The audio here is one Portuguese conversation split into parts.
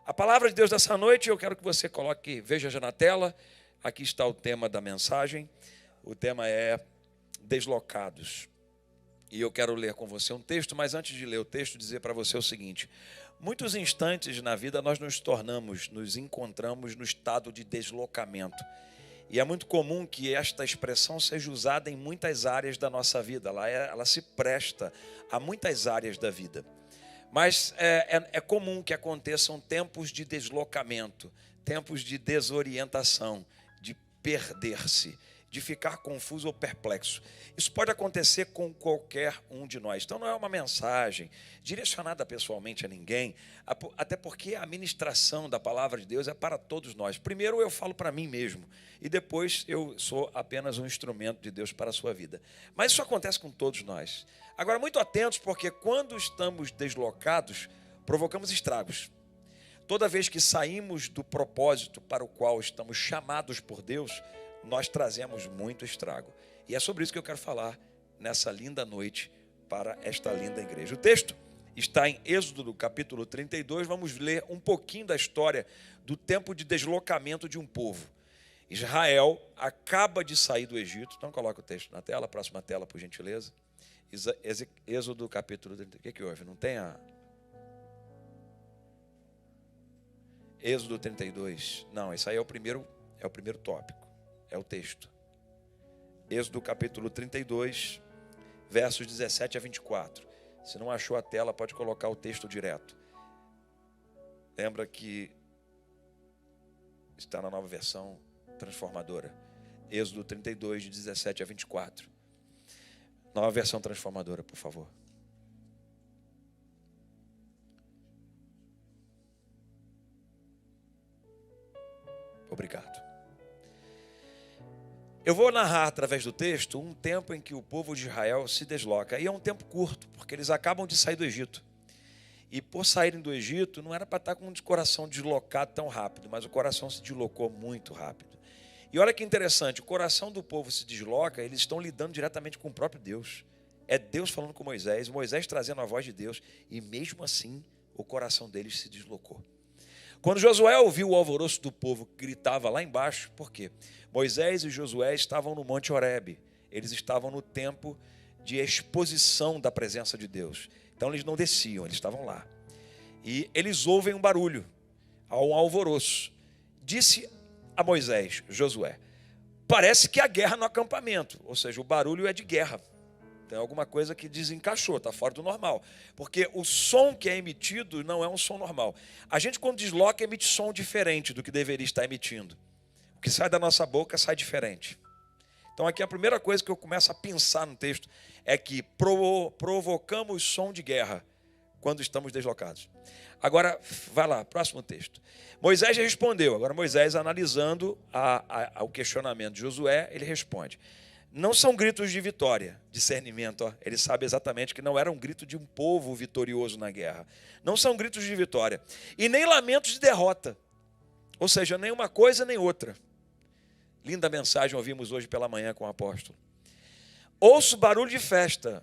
A palavra de Deus dessa noite, eu quero que você coloque, veja já na tela, aqui está o tema da mensagem. O tema é deslocados. E eu quero ler com você um texto, mas antes de ler o texto, dizer para você o seguinte: muitos instantes na vida nós nos encontramos no estado de deslocamento. E é muito comum que esta expressão seja usada em muitas áreas da nossa vida. Ela se presta a muitas áreas da vida. Mas é comum que aconteçam tempos de deslocamento, tempos de desorientação, de perder-se, de ficar confuso ou perplexo. Isso pode acontecer com qualquer um de nós. Então não é uma mensagem direcionada pessoalmente a ninguém, até porque a ministração da palavra de Deus é para todos nós. Primeiro eu falo para mim mesmo, e depois eu sou apenas um instrumento de Deus para a sua vida. Mas isso acontece com todos nós. Agora, muito atentos, porque quando estamos deslocados, provocamos estragos. Toda vez que saímos do propósito para o qual estamos chamados por Deus, nós trazemos muito estrago. E é sobre isso que eu quero falar nessa linda noite para esta linda igreja. O texto está em Êxodo, do capítulo 32. Vamos ler um pouquinho da história do tempo de deslocamento de um povo. Israel acaba de sair do Egito. Então coloca o texto na tela, próxima tela, por gentileza. Êxodo capítulo 32. O que houve? Não tem a... Êxodo 32. Não, esse aí é o primeiro tópico. É o texto. Êxodo capítulo 32, versos 17 a 24. Se não achou a tela, pode colocar o texto direto. Lembra que está na nova versão transformadora. Êxodo 32, de 17 a 24. Nova versão transformadora, por favor. Obrigado. Eu vou narrar através do texto um tempo em que o povo de Israel se desloca. E é um tempo curto, porque eles acabam de sair do Egito. E por saírem do Egito, não era para estar com o coração deslocado tão rápido, mas o coração se deslocou muito rápido. E olha que interessante, o coração do povo se desloca, eles estão lidando diretamente com o próprio Deus. É Deus falando com Moisés, Moisés trazendo a voz de Deus, e mesmo assim o coração deles se deslocou. Quando Josué ouviu o alvoroço do povo que gritava lá embaixo, por quê? Moisés e Josué estavam no Monte Horebe, eles estavam no tempo de exposição da presença de Deus. Então eles não desciam, eles estavam lá. E eles ouvem um barulho, há um alvoroço. Disse a Moisés, Josué, parece que há guerra no acampamento, ou seja, o barulho é de guerra. Tem alguma coisa que desencaixou, está fora do normal. Porque o som que é emitido não é um som normal. A gente, quando desloca, emite som diferente do que deveria estar emitindo. O que sai da nossa boca sai diferente. Então aqui a primeira coisa que eu começo a pensar no texto é que provocamos som de guerra quando estamos deslocados. Agora, vai lá, próximo texto. Moisés já respondeu. Agora Moisés, analisando o questionamento de Josué, ele responde. Não são gritos de vitória, discernimento. Ele sabe exatamente que não era um grito de um povo vitorioso na guerra. Não são gritos de vitória. E nem lamentos de derrota. Ou seja, nem uma coisa nem outra. Linda mensagem ouvimos hoje pela manhã com o apóstolo. Ouço barulho de festa.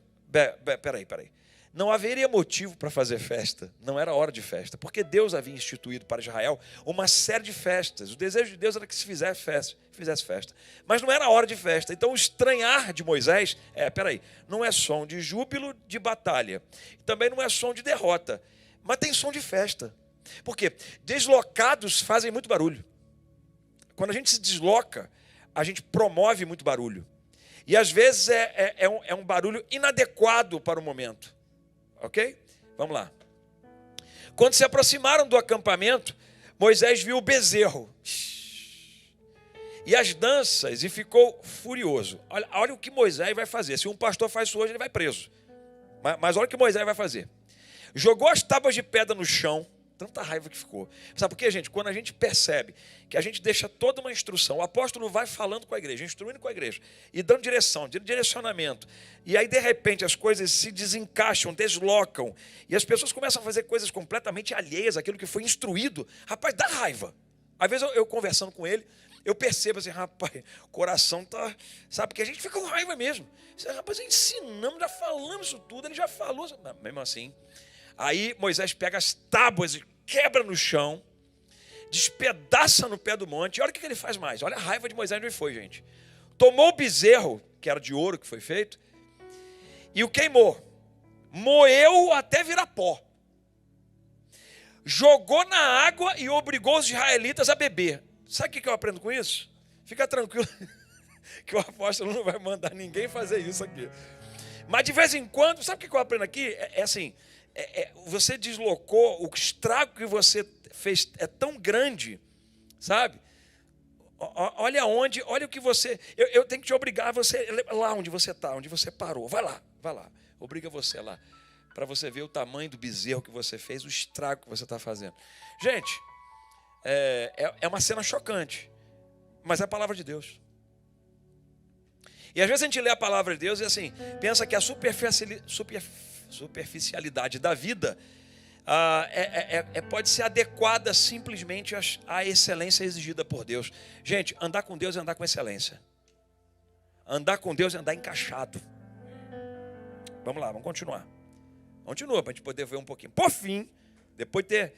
Peraí. Não haveria motivo para fazer festa. Não era hora de festa. Porque Deus havia instituído para Israel uma série de festas. O desejo de Deus era que se fizesse festa. Mas não era hora de festa. Então o estranhar de Moisés não é som de júbilo de batalha. Também não é som de derrota. Mas tem som de festa. Por quê? Deslocados fazem muito barulho. Quando a gente se desloca, a gente promove muito barulho. E às vezes é um barulho inadequado para o momento. Ok? Vamos lá. Quando se aproximaram do acampamento, Moisés viu o bezerro e as danças e ficou furioso. Olha o que Moisés vai fazer. Se um pastor faz isso hoje, ele vai preso. Mas olha o que Moisés vai fazer. Jogou as tábuas de pedra no chão. Tanta raiva que ficou. Sabe por quê, gente? Quando a gente percebe que a gente deixa toda uma instrução, o apóstolo vai falando com a igreja, instruindo com a igreja, e dando direção, direcionamento, e aí de repente as coisas se desencaixam, deslocam, e as pessoas começam a fazer coisas completamente alheias àquilo que foi instruído. Rapaz, dá raiva. Às vezes eu conversando com ele, eu percebo assim, rapaz, o coração tá... Sabe, porque a gente fica com raiva mesmo. Rapaz, ensinamos, já falamos isso tudo, ele já falou. Mesmo assim... Aí Moisés pega as tábuas e quebra no chão. despedaça no pé do monte. E olha o que ele faz mais. Olha a raiva de Moisés onde foi, gente. Tomou o bezerro, que era de ouro que foi feito, e o queimou. Moeu até virar pó. Jogou na água e obrigou os israelitas a beber. Sabe o que eu aprendo com isso? Fica tranquilo que o apóstolo não vai mandar ninguém fazer isso aqui. Mas de vez em quando, sabe o que eu aprendo aqui? Você deslocou, o estrago que você fez é tão grande, sabe? Olha o que você... Eu tenho que te obrigar a você, lá onde você está, onde você parou. Vai lá. Obriga você lá. Para você ver o tamanho do bezerro que você fez, o estrago que você está fazendo. Gente, é uma cena chocante, mas é a palavra de Deus. E às vezes a gente lê a palavra de Deus e assim, pensa que a superficialidade da vida pode ser adequada simplesmente à excelência exigida por Deus. Gente, andar com Deus é andar com excelência. Andar com Deus é andar encaixado. Vamos lá, vamos continuar. Continua para a gente poder ver um pouquinho. Por fim, depois de ter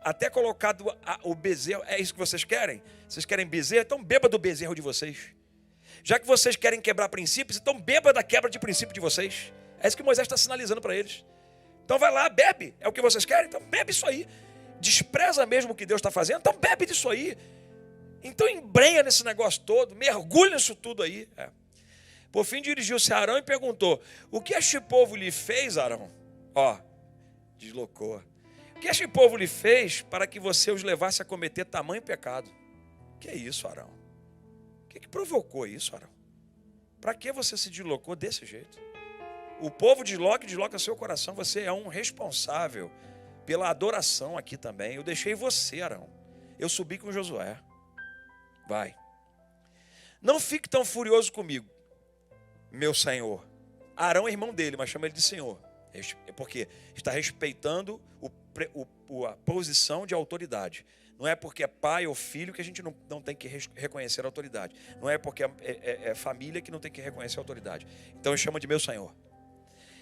até colocado o bezerro, é isso que vocês querem? Vocês querem bezerro? Então beba do bezerro de vocês. Já que vocês querem quebrar princípios, então beba da quebra de princípio de vocês. É isso que Moisés está sinalizando para eles. Então vai lá, bebe. É o que vocês querem? Então bebe isso aí. Despreza mesmo o que Deus está fazendo? Então bebe disso aí. Então embrenha nesse negócio todo, mergulha nisso tudo aí. Por fim dirigiu-se a Arão e perguntou: o que este povo lhe fez, Arão? Deslocou. O que este povo lhe fez para que você os levasse a cometer tamanho pecado? Que é isso, Arão? O que provocou isso, Arão? Para que você se deslocou desse jeito? O povo desloca seu coração. Você é um responsável pela adoração aqui também. Eu deixei você, Arão. Eu subi com Josué. Vai. Não fique tão furioso comigo, meu senhor. Arão é irmão dele, mas chama ele de senhor. Porque está respeitando a posição de autoridade. Não é porque é pai ou filho que a gente não tem que reconhecer a autoridade. Não é porque é família que não tem que reconhecer a autoridade. Então ele chama de meu senhor.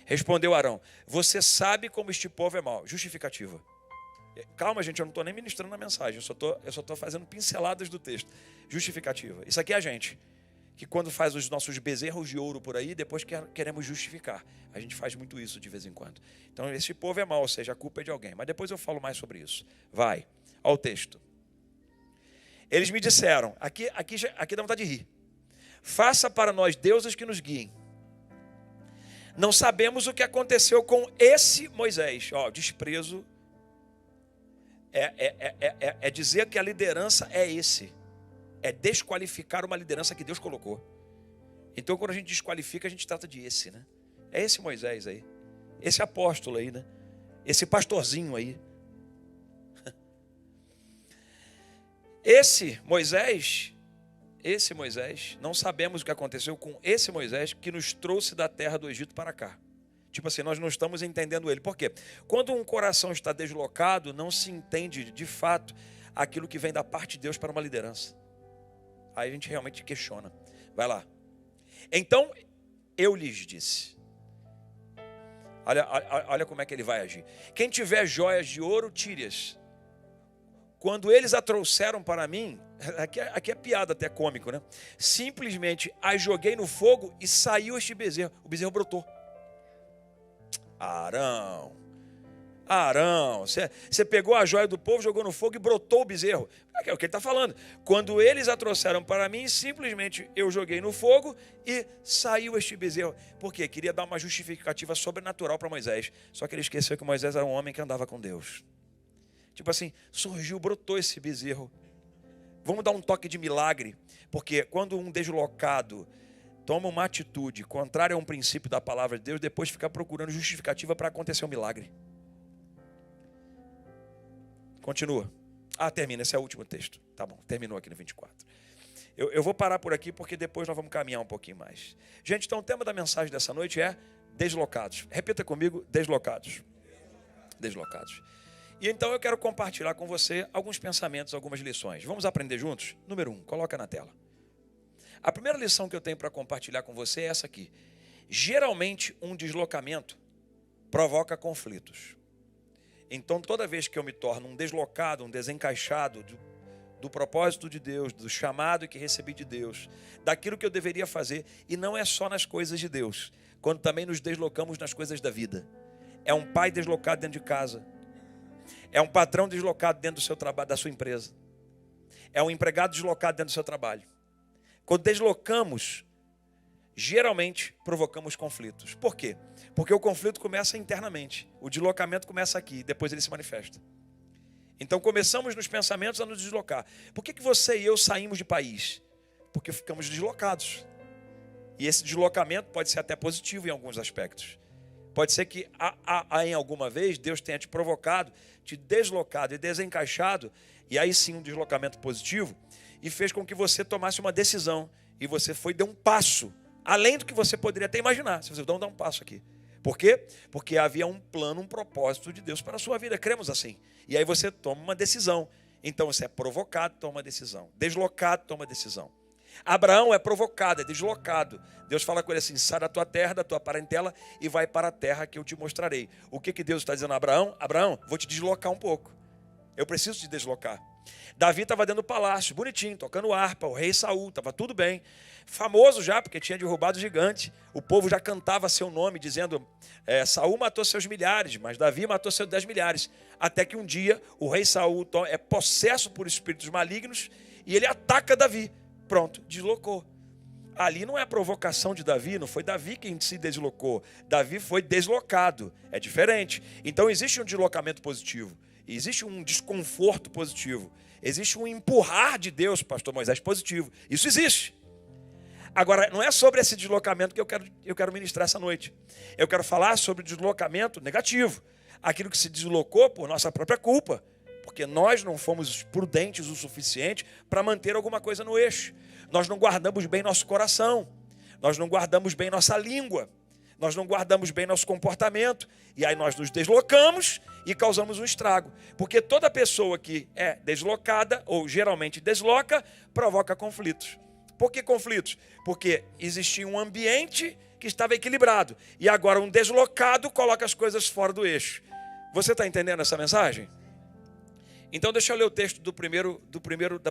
Respondeu Arão: você sabe como este povo é mau. Justificativa. Calma, gente, eu não estou nem ministrando a mensagem. Eu só estou fazendo pinceladas do texto. Justificativa. Isso aqui é a gente que quando faz os nossos bezerros de ouro por aí, depois queremos justificar. A gente faz muito isso de vez em quando. Então esse povo é mau, ou seja, a culpa é de alguém. Mas depois eu falo mais sobre isso. Vai. Ao texto. Eles me disseram, aqui dá vontade de rir: faça para nós deuses que nos guiem. Não sabemos o que aconteceu com esse Moisés. Desprezo é dizer que a liderança é esse. É desqualificar uma liderança que Deus colocou. Então quando a gente desqualifica, a gente trata de esse, né? É esse Moisés aí. Esse apóstolo aí, né? Esse pastorzinho aí. Esse Moisés, não sabemos o que aconteceu com esse Moisés que nos trouxe da terra do Egito para cá. Tipo assim, nós não estamos entendendo ele. Por quê? Quando um coração está deslocado, não se entende de fato aquilo que vem da parte de Deus para uma liderança. Aí a gente realmente questiona. Vai lá. Então eu lhes disse. Olha como é que ele vai agir. Quem tiver joias de ouro, tire-as. Quando eles a trouxeram para mim, aqui é piada até cômico, né? Simplesmente as joguei no fogo e saiu este bezerro. O bezerro brotou. Arão, você pegou a joia do povo, jogou no fogo e brotou o bezerro. É o que ele está falando. Quando eles a trouxeram para mim, simplesmente eu joguei no fogo e saiu este bezerro. Por quê? Queria dar uma justificativa sobrenatural para Moisés. Só que ele esqueceu que Moisés era um homem que andava com Deus. Tipo assim, brotou esse bezerro. Vamos dar um toque de milagre. Porque quando um deslocado toma uma atitude contrária a um princípio da palavra de Deus, depois fica procurando justificativa para acontecer um milagre. Continua. Termina, esse é o último texto. Tá bom, terminou aqui no 24. Eu vou parar por aqui porque depois nós vamos caminhar um pouquinho mais. Gente, então o tema da mensagem dessa noite é deslocados. Repita comigo, deslocados. Deslocados. E então eu quero compartilhar com você alguns pensamentos, algumas lições. Vamos aprender juntos? Número 1, coloca na tela. A primeira lição que eu tenho para compartilhar com você é essa aqui. Geralmente um deslocamento provoca conflitos. Então, toda vez que eu me torno um deslocado, um desencaixado do propósito de Deus, do chamado que recebi de Deus, daquilo que eu deveria fazer, e não é só nas coisas de Deus, quando também nos deslocamos nas coisas da vida. É um pai deslocado dentro de casa, é um patrão deslocado dentro do seu trabalho, da sua empresa, é um empregado deslocado dentro do seu trabalho. Quando deslocamos, geralmente provocamos conflitos. Por quê? Porque o conflito começa internamente, o deslocamento começa aqui, depois ele se manifesta. Então começamos nos pensamentos a nos deslocar. Por que você e eu saímos de país? Porque ficamos deslocados. E esse deslocamento pode ser até positivo em alguns aspectos. Pode ser que em alguma vez Deus tenha te provocado, te deslocado e desencaixado, e aí sim um deslocamento positivo, e fez com que você tomasse uma decisão, e você deu um passo, além do que você poderia até imaginar. Se você dar um passo aqui. Por quê? Porque havia um plano, um propósito de Deus para a sua vida. Cremos assim. E aí você toma uma decisão. Então você é provocado, toma uma decisão. Deslocado, toma uma decisão. Abraão é provocado, é deslocado. Deus fala com ele assim: sai da tua terra, da tua parentela e vai para a terra que eu te mostrarei. O que Deus está dizendo a Abraão? Abraão, vou te deslocar um pouco. Eu preciso te deslocar. Davi estava dentro do palácio, bonitinho, tocando harpa, o rei Saul, estava tudo bem. Famoso já, porque tinha derrubado o gigante. O povo já cantava seu nome, dizendo, Saul matou seus milhares, mas Davi matou seus 10 milhares. Até que um dia, o rei Saul é possesso por espíritos malignos e ele ataca Davi. Pronto, deslocou. Ali não é a provocação de Davi, não foi Davi quem se deslocou. Davi foi deslocado, é diferente. Então existe um deslocamento positivo, existe um desconforto positivo, existe um empurrar de Deus, pastor Moisés, positivo. Isso existe. Agora, não é sobre esse deslocamento que eu quero ministrar essa noite. Eu quero falar sobre o deslocamento negativo. Aquilo que se deslocou por nossa própria culpa. Porque nós não fomos prudentes o suficiente para manter alguma coisa no eixo. Nós não guardamos bem nosso coração. Nós não guardamos bem nossa língua. Nós não guardamos bem nosso comportamento. E aí nós nos deslocamos e causamos um estrago. Porque toda pessoa que é deslocada, ou geralmente desloca, provoca conflitos. Por que conflitos? Porque existia um ambiente que estava equilibrado. E agora um deslocado coloca as coisas fora do eixo. Você está entendendo essa mensagem? Então deixa eu ler o texto da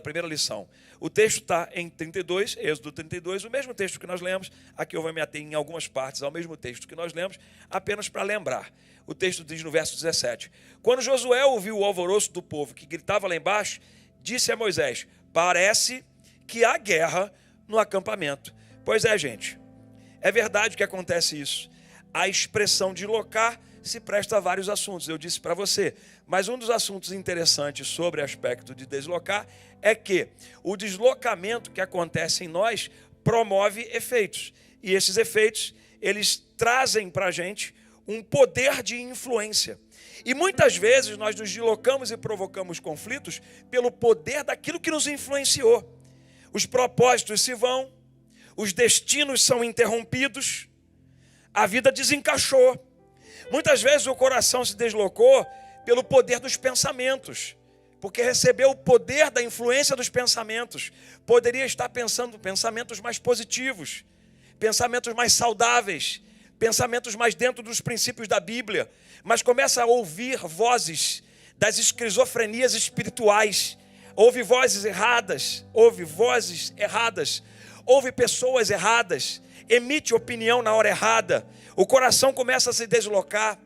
primeira lição. O texto está em 32, Êxodo 32, o mesmo texto que nós lemos. Aqui eu vou me ater em algumas partes ao mesmo texto que nós lemos, apenas para lembrar. O texto diz no verso 17. Quando Josué ouviu o alvoroço do povo que gritava lá embaixo, disse a Moisés: parece que há guerra no acampamento. Pois é, gente, é verdade que acontece isso. A expressão deslocar se presta a vários assuntos, eu disse para você. Mas um dos assuntos interessantes sobre o aspecto de deslocar é que o deslocamento que acontece em nós promove efeitos. E esses efeitos, eles trazem para a gente um poder de influência. E muitas vezes nós nos deslocamos e provocamos conflitos pelo poder daquilo que nos influenciou. Os propósitos se vão, os destinos são interrompidos, a vida desencaixou. Muitas vezes o coração se deslocou pelo poder dos pensamentos, porque recebeu o poder da influência dos pensamentos. Poderia estar pensando pensamentos mais positivos, pensamentos mais saudáveis, pensamentos mais dentro dos princípios da Bíblia, mas começa a ouvir vozes das esquizofrenias espirituais. Ouve vozes erradas, ouve pessoas erradas, emite opinião na hora errada. O coração começa a se deslocar,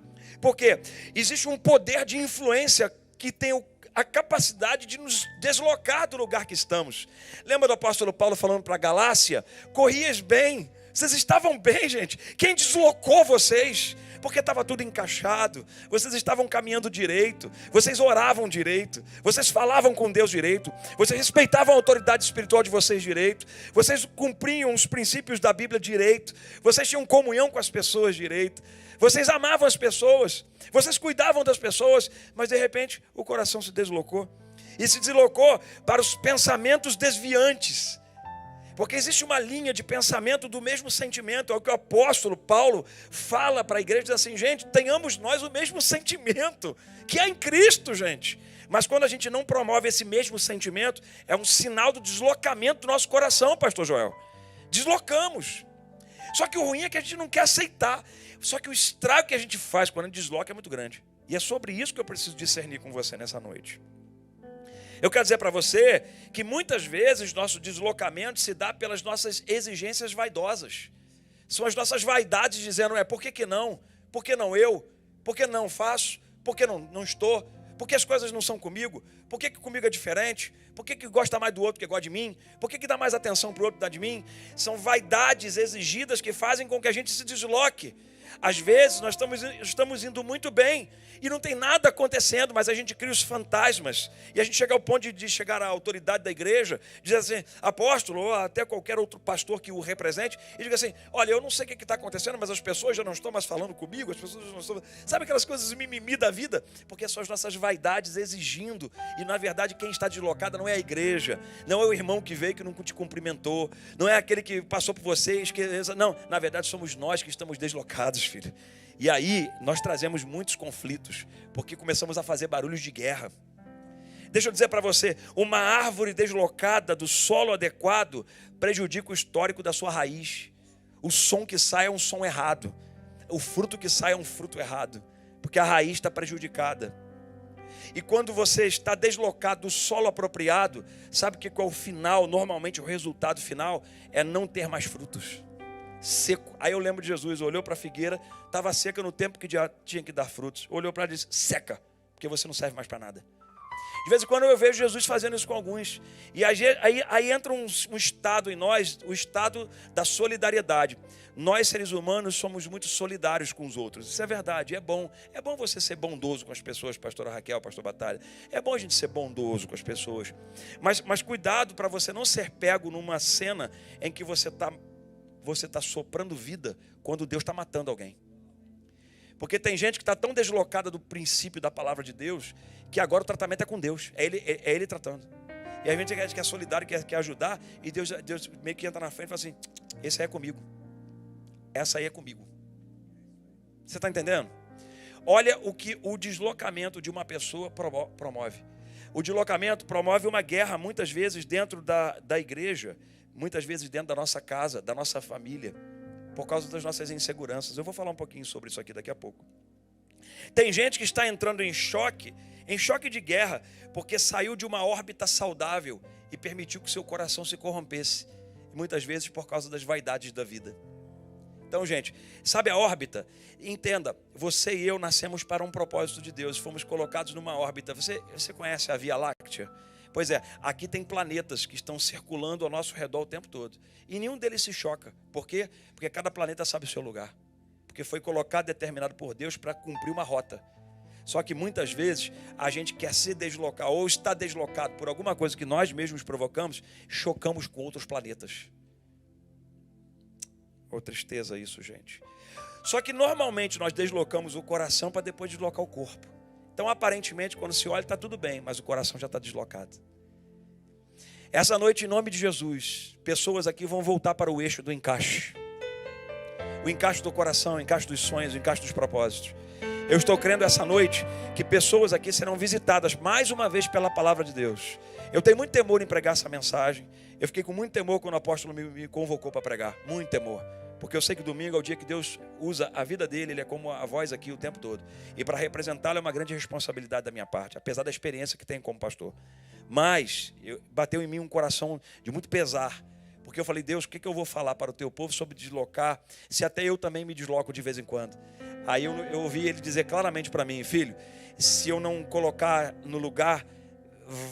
porque existe um poder de influência que tem a capacidade de nos deslocar do lugar que estamos. Lembra do apóstolo Paulo falando para a Galácia? Corrias bem, vocês estavam bem, gente. Quem deslocou vocês? Porque estava tudo encaixado, vocês estavam caminhando direito, vocês oravam direito, vocês falavam com Deus direito, vocês respeitavam a autoridade espiritual de vocês direito, vocês cumpriam os princípios da Bíblia direito, vocês tinham comunhão com as pessoas direito, vocês amavam as pessoas, vocês cuidavam das pessoas, mas de repente o coração se deslocou, e se deslocou para os pensamentos desviantes. Porque existe uma linha de pensamento do mesmo sentimento. É o que o apóstolo Paulo fala para a igreja, diz assim: gente, tenhamos nós o mesmo sentimento que é em Cristo, gente. Mas quando a gente não promove esse mesmo sentimento, é um sinal do deslocamento do nosso coração, pastor Joel. Deslocamos. Só que o ruim é que a gente não quer aceitar. Só que o estrago que a gente faz quando a gente desloca é muito grande. E é sobre isso que eu preciso discernir com você nessa noite. Eu quero dizer para você que muitas vezes nosso deslocamento se dá pelas nossas exigências vaidosas. São as nossas vaidades dizendo, por que não? Por que não eu? Por que não faço? Por que não estou? Por que as coisas não são comigo? Por que comigo é diferente? Por que gosta mais do outro que gosta de mim? Por que dá mais atenção para o outro que dá de mim? São vaidades exigidas que fazem com que a gente se desloque. Às vezes nós estamos indo muito bem e não tem nada acontecendo, mas a gente cria os fantasmas e a gente chega ao ponto de chegar à autoridade da igreja, dizer assim, apóstolo, ou até qualquer outro pastor que o represente, e diga assim, olha, eu não sei o que está acontecendo, mas as pessoas já não estão mais falando comigo, as pessoas já não estão... Sabe aquelas coisas mimimi da vida? Porque são as nossas vaidades exigindo, e na verdade quem está deslocada não é a igreja, não é o irmão que veio que não te cumprimentou, não é aquele que passou por você, não, na verdade somos nós que estamos deslocados, filho. E aí nós trazemos muitos conflitos, porque começamos a fazer barulhos de guerra. Deixa eu dizer para você, uma árvore deslocada do solo adequado prejudica o histórico da sua raiz. O som que sai é um som errado. O fruto que sai é um fruto errado, porque a raiz está prejudicada. E quando você está deslocado do solo apropriado, sabe que qual é o final? Normalmente o resultado final é não ter mais frutos. Seco. Aí eu lembro de Jesus, olhou para a figueira, estava seca no tempo que já tinha que dar frutos. Olhou para ela e disse, seca, porque você não serve mais para nada. De vez em quando eu vejo Jesus fazendo isso com alguns. E aí entra um estado em nós, o estado da solidariedade. Nós, seres humanos, somos muito solidários com os outros. Isso é verdade, é bom. É bom você ser bondoso com as pessoas, pastora Raquel, pastor Batalha. É bom a gente ser bondoso com as pessoas. Mas cuidado para você não ser pego numa cena em que você está soprando vida quando Deus está matando alguém. Porque tem gente que está tão deslocada do princípio da palavra de Deus, que agora o tratamento é com Deus, é ele tratando. E a gente quer solidário, quer ajudar, e Deus meio que entra na frente e fala assim, esse aí é comigo, essa aí é comigo. Você está entendendo? Olha o que o deslocamento de uma pessoa promove. O deslocamento promove uma guerra, muitas vezes dentro da igreja, muitas vezes dentro da nossa casa, da nossa família, por causa das nossas inseguranças. Eu vou falar um pouquinho sobre isso aqui daqui a pouco. Tem gente que está entrando em choque de guerra, porque saiu de uma órbita saudável e permitiu que seu coração se corrompesse. Muitas vezes por causa das vaidades da vida. Então, gente, sabe a órbita? Entenda, você e eu nascemos para um propósito de Deus, fomos colocados numa órbita. Você conhece a Via Láctea? Pois é, aqui tem planetas que estão circulando ao nosso redor o tempo todo. E nenhum deles se choca. Por quê? Porque cada planeta sabe o seu lugar. Porque foi colocado, determinado por Deus para cumprir uma rota. Só que muitas vezes a gente quer se deslocar ou está deslocado por alguma coisa que nós mesmos provocamos, chocamos com outros planetas. Ô, tristeza isso, gente. Só que normalmente nós deslocamos o coração para depois deslocar o corpo. Então, aparentemente, quando se olha, está tudo bem, mas o coração já está deslocado. Essa noite, em nome de Jesus, pessoas aqui vão voltar para o eixo do encaixe. O encaixe do coração, o encaixe dos sonhos, o encaixe dos propósitos. Eu estou crendo essa noite que pessoas aqui serão visitadas mais uma vez pela palavra de Deus. Eu tenho muito temor em pregar essa mensagem. Eu fiquei com muito temor quando o apóstolo me convocou para pregar. Muito temor. Porque eu sei que domingo é o dia que Deus usa a vida dele, ele é como a voz aqui o tempo todo. E para representá-lo é uma grande responsabilidade da minha parte, apesar da experiência que tenho como pastor. Mas bateu em mim um coração de muito pesar, porque eu falei, Deus, o que eu vou falar para o teu povo sobre deslocar, se até eu também me desloco de vez em quando. Aí eu ouvi ele dizer claramente para mim, filho, se eu não colocar no lugar,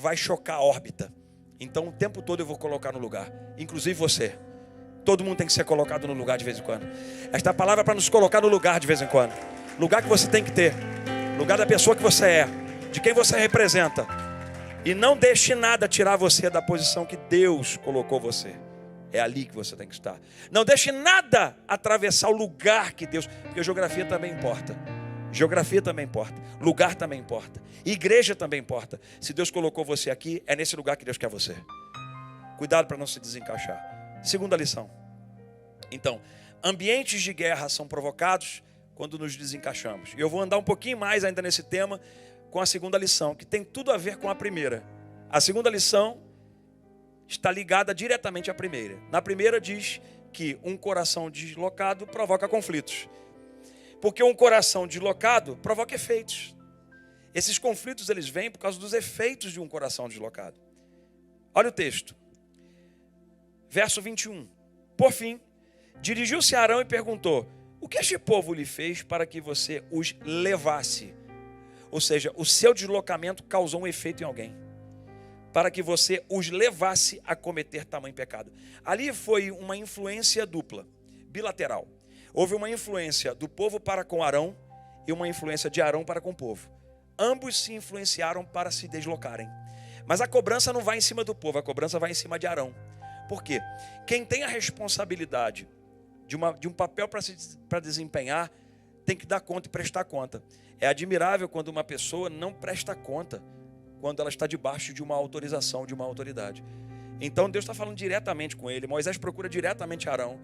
vai chocar a órbita. Então o tempo todo eu vou colocar no lugar, inclusive você. Todo mundo tem que ser colocado no lugar de vez em quando. Esta palavra é para nos colocar no lugar de vez em quando. Lugar que você tem que ter. Lugar da pessoa que você é. De quem você representa. E não deixe nada tirar você da posição que Deus colocou você. É ali que você tem que estar. Não deixe nada atravessar o lugar que Deus... Porque geografia também importa. Geografia também importa. Lugar também importa. Igreja também importa. Se Deus colocou você aqui, é nesse lugar que Deus quer você. Cuidado para não se desencaixar. Segunda lição. Então, ambientes de guerra são provocados quando nos desencaixamos. E eu vou andar um pouquinho mais ainda nesse tema com a segunda lição, que tem tudo a ver com a primeira. A segunda lição está ligada diretamente à primeira. Na primeira diz que um coração deslocado provoca conflitos. Porque um coração deslocado provoca efeitos. Esses conflitos eles vêm por causa dos efeitos de um coração deslocado. Olha o texto. Verso 21. Por fim, dirigiu-se a Arão e perguntou: o que este povo lhe fez para que você os levasse? Ou seja, o seu deslocamento causou um efeito em alguém, para que você os levasse a cometer tamanho pecado. Ali foi uma influência dupla, bilateral. Houve uma influência do povo para com Arão e uma influência de Arão para com o povo. Ambos se influenciaram para se deslocarem. Mas a cobrança não vai em cima do povo, a cobrança vai em cima de Arão. Por quê? Quem tem a responsabilidade de um papel para desempenhar, tem que dar conta e prestar conta. É admirável quando uma pessoa não presta conta, quando ela está debaixo de uma autorização, de uma autoridade. Então Deus está falando diretamente com ele. Moisés procura diretamente Arão.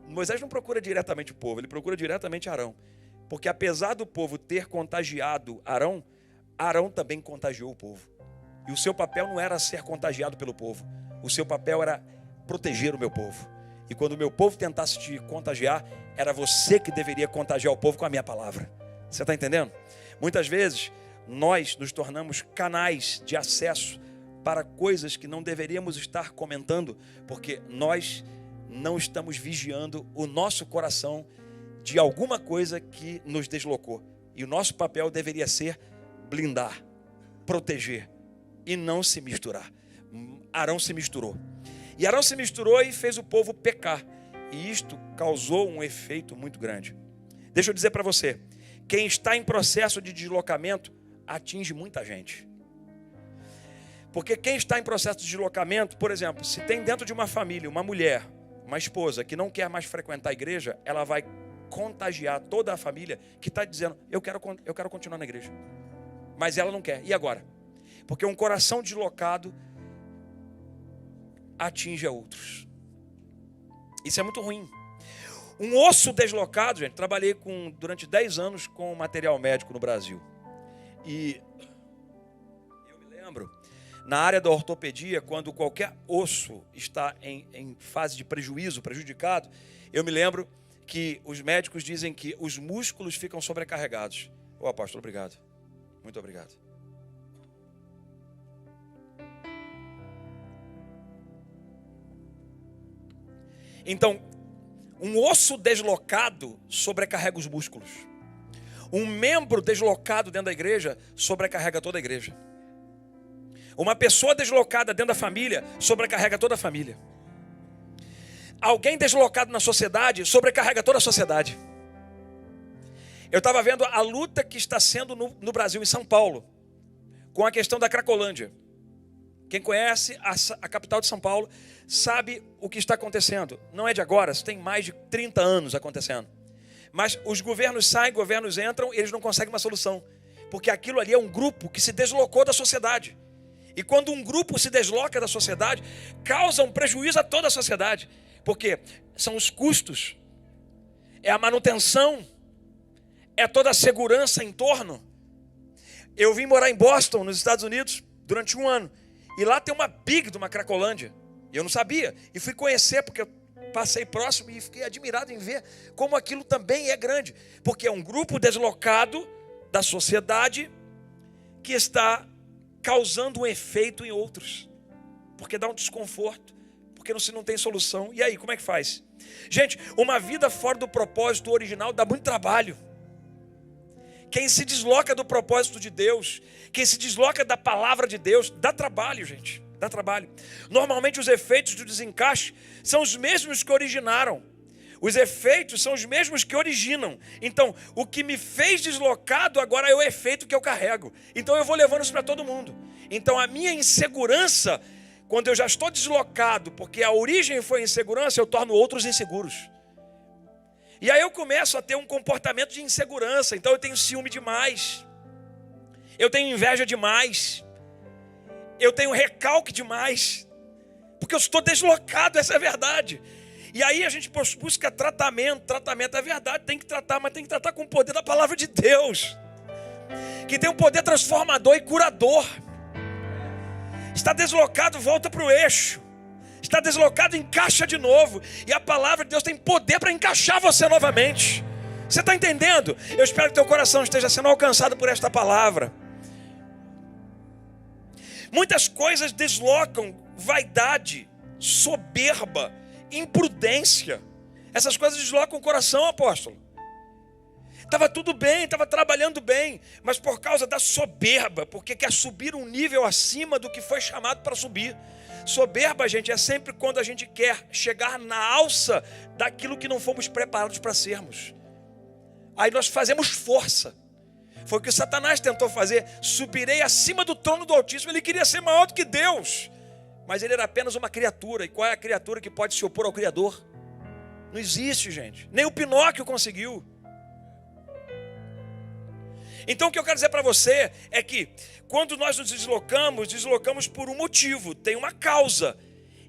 Moisés não procura diretamente o povo, ele procura diretamente Arão. Porque apesar do povo ter contagiado Arão, Arão também contagiou o povo. E o seu papel não era ser contagiado pelo povo. O seu papel era proteger o meu povo. E quando o meu povo tentasse te contagiar, era você que deveria contagiar o povo com a minha palavra. Você está entendendo? Muitas vezes, nós nos tornamos canais de acesso para coisas que não deveríamos estar comentando, porque nós não estamos vigiando o nosso coração de alguma coisa que nos deslocou. E o nosso papel deveria ser blindar, proteger e não se misturar. Arão se misturou. E Arão se misturou e fez o povo pecar. E isto causou um efeito muito grande. Deixa eu dizer para você, quem está em processo de deslocamento atinge muita gente. Porque quem está em processo de deslocamento, por exemplo, se tem dentro de uma família uma mulher, uma esposa que não quer mais frequentar a igreja, ela vai contagiar toda a família que está dizendo: eu quero continuar na igreja. Mas ela não quer. E agora? Porque um coração deslocado atinge a outros. Isso é muito ruim. Um osso deslocado, gente, trabalhei durante 10 anos com material médico no Brasil. E eu me lembro, na área da ortopedia, quando qualquer osso está em fase de prejuízo, prejudicado, eu me lembro que os médicos dizem que os músculos ficam sobrecarregados. Ô apóstolo, obrigado. Muito obrigado. Então, um osso deslocado sobrecarrega os músculos. Um membro deslocado dentro da igreja sobrecarrega toda a igreja. Uma pessoa deslocada dentro da família sobrecarrega toda a família. Alguém deslocado na sociedade sobrecarrega toda a sociedade. Eu estava vendo a luta que está sendo no Brasil, em São Paulo, com a questão da Cracolândia. Quem conhece a capital de São Paulo sabe o que está acontecendo. Não é de agora, isso tem mais de 30 anos acontecendo. Mas os governos saem, governos entram, e eles não conseguem uma solução. Porque aquilo ali é um grupo que se deslocou da sociedade. E quando um grupo se desloca da sociedade, causa um prejuízo a toda a sociedade. Porque são os custos, é a manutenção, é toda a segurança em torno. Eu vim morar em Boston, nos Estados Unidos, durante 1 ano. E lá tem uma big de uma Cracolândia. E eu não sabia. E fui conhecer porque eu passei próximo e fiquei admirado em ver como aquilo também é grande. Porque é um grupo deslocado da sociedade que está causando um efeito em outros. Porque dá um desconforto. Porque se não tem solução. E aí, como é que faz? Gente, uma vida fora do propósito original dá muito trabalho. Quem se desloca do propósito de Deus, quem se desloca da palavra de Deus, dá trabalho, gente, dá trabalho. Normalmente os efeitos do desencaixe são os mesmos que originaram. Os efeitos são os mesmos que originam. Então, o que me fez deslocado agora é o efeito que eu carrego. Então eu vou levando isso para todo mundo. Então a minha insegurança, quando eu já estou deslocado, porque a origem foi insegurança, eu torno outros inseguros. E aí eu começo a ter um comportamento de insegurança. Então eu tenho ciúme demais. Eu tenho inveja demais. Eu tenho recalque demais. Porque eu estou deslocado, essa é a verdade. E aí a gente busca tratamento. Tratamento é verdade, tem que tratar, mas tem que tratar com o poder da palavra de Deus. Que tem um poder transformador e curador. Está deslocado, volta para o eixo. Está deslocado, encaixa de novo. E a palavra de Deus tem poder para encaixar você novamente. Você está entendendo? Eu espero que teu coração esteja sendo alcançado por esta palavra. Muitas coisas deslocam vaidade, soberba, imprudência. Essas coisas deslocam o coração, apóstolo. Estava tudo bem, estava trabalhando bem, mas por causa da soberba, porque quer subir um nível acima do que foi chamado para subir. Soberba, gente, é sempre quando a gente quer chegar na alça daquilo que não fomos preparados para sermos. Aí nós fazemos força. Foi o que Satanás tentou fazer. Subirei acima do trono do Altíssimo. Ele queria ser maior do que Deus, mas ele era apenas uma criatura. E qual é a criatura que pode se opor ao Criador? Não existe, gente. Nem o Pinóquio conseguiu. Então o que eu quero dizer para você é que quando nós nos deslocamos por um motivo, tem uma causa.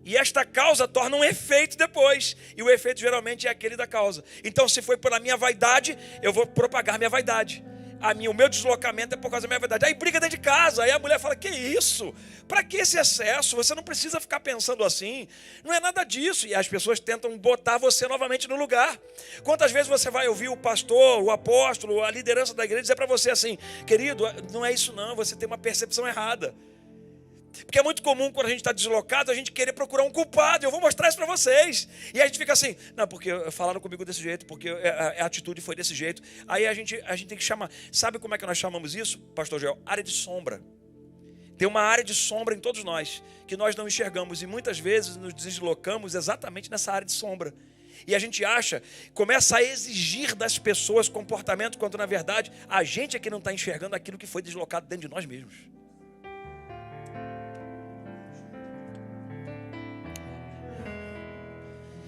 E esta causa torna um efeito depois. E o efeito geralmente é aquele da causa. Então se foi pela minha vaidade, eu vou propagar minha vaidade. O meu deslocamento é por causa da minha vaidade. Aí briga dentro de casa, aí a mulher fala, que isso? Para que esse excesso? Você não precisa ficar pensando assim. Não é nada disso. E as pessoas tentam botar você novamente no lugar. Quantas vezes você vai ouvir o pastor, o apóstolo, a liderança da igreja dizer para você assim, querido, não é isso não, você tem uma percepção errada. Porque é muito comum quando a gente está deslocado, a gente querer procurar um culpado. Eu vou mostrar isso para vocês. E a gente fica assim, não, porque falaram comigo desse jeito, porque a atitude foi desse jeito. Aí a gente tem que chamar. Sabe como é que nós chamamos isso, pastor Joel? Área de sombra. Tem uma área de sombra em todos nós, que nós não enxergamos. E muitas vezes nos deslocamos exatamente nessa área de sombra. E a gente começa a exigir das pessoas comportamento, quando na verdade a gente é que não está enxergando aquilo que foi deslocado dentro de nós mesmos.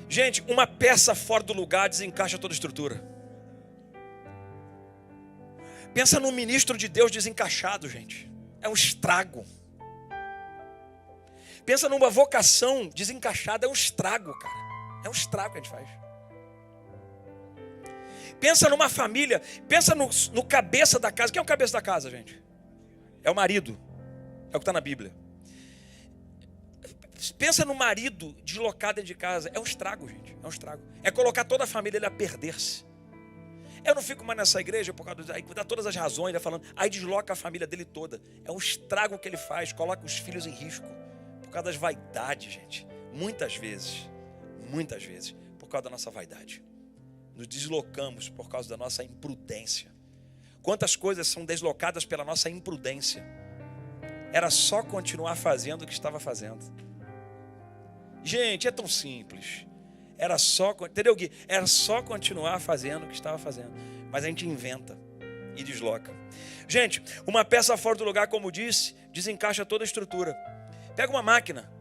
Gente, uma peça fora do lugar desencaixa toda a estrutura. Pensa num ministro de Deus desencaixado, gente. É um estrago. Pensa numa vocação desencaixada, é um estrago, cara. É um estrago que a gente faz. Pensa numa família, pensa no cabeça da casa. Quem é o cabeça da casa, gente? É o marido. É o que está na Bíblia. Pensa no marido deslocado dentro de casa. É um estrago, gente. É um estrago. É colocar toda a família a perder-se. Eu não fico mais nessa igreja por causa aí dá todas as razões, ele falando, aí desloca a família dele toda. É um estrago que ele faz, coloca os filhos em risco. Por causa das vaidades, gente. Muitas vezes, por causa da nossa vaidade. Nos deslocamos por causa da nossa imprudência. Quantas coisas são deslocadas pela nossa imprudência? Era só continuar fazendo o que estava fazendo. Gente, é tão simples. Era só, entendeu, Gui? Era só continuar fazendo o que estava fazendo. Mas a gente inventa e desloca. Gente, uma peça fora do lugar, como disse, desencaixa toda a estrutura. Pega uma máquina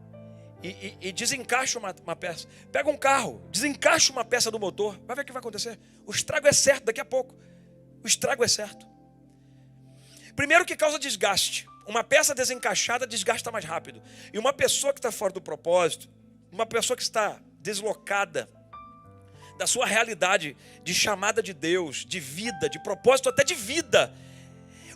e desencaixa uma peça. Pega um carro, desencaixa uma peça do motor. Vai ver o que vai acontecer. O estrago é certo daqui a pouco. O estrago é certo. Primeiro que causa desgaste. Uma peça desencaixada desgasta mais rápido. E uma pessoa que está fora do propósito, uma pessoa que está deslocada da sua realidade de chamada de Deus, de vida, de propósito até de vida.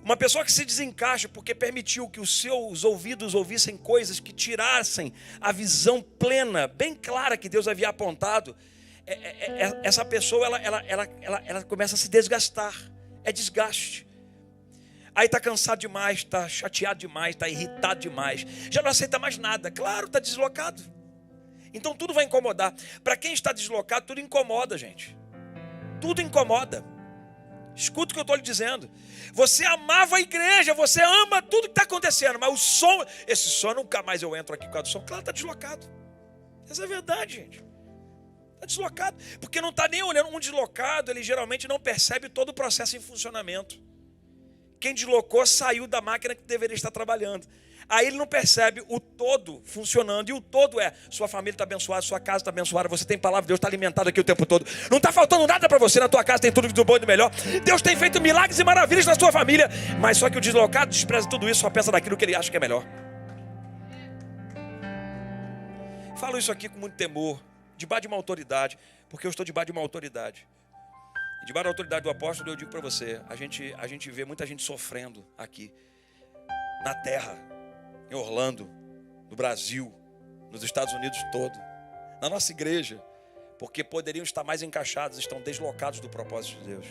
Uma pessoa que se desencaixa porque permitiu que os seus ouvidos ouvissem coisas que tirassem a visão plena, bem clara que Deus havia apontado. Essa pessoa ela começa a se desgastar. É desgaste. Aí está cansado demais, está chateado demais, está irritado demais. Já não aceita mais nada. Claro, está deslocado. Então tudo vai incomodar. Para quem está deslocado, tudo incomoda, gente. Tudo incomoda. Escuta o que eu estou lhe dizendo. Você amava a igreja, você ama tudo que está acontecendo, mas o som, esse som nunca mais eu entro aqui por causa do som. Claro, está deslocado. Essa é a verdade, gente. Está deslocado. Porque não está nem olhando. Um deslocado, ele geralmente não percebe todo o processo em funcionamento. Quem deslocou saiu da máquina que deveria estar trabalhando. Aí ele não percebe o todo funcionando. E o todo é, sua família está abençoada, sua casa está abençoada, você tem palavra, Deus está alimentado aqui o tempo todo. Não está faltando nada para você, na tua casa tem tudo do bom e do melhor. Deus tem feito milagres e maravilhas na sua família. Mas só que o deslocado despreza tudo isso, só pensa naquilo que ele acha que é melhor. Falo isso aqui com muito temor, debaixo de uma autoridade, porque eu estou debaixo de uma autoridade. E debaixo da autoridade do apóstolo, eu digo para você, a gente vê muita gente sofrendo aqui, na terra, em Orlando, no Brasil, nos Estados Unidos todo, na nossa igreja, porque poderiam estar mais encaixados, estão deslocados do propósito de Deus.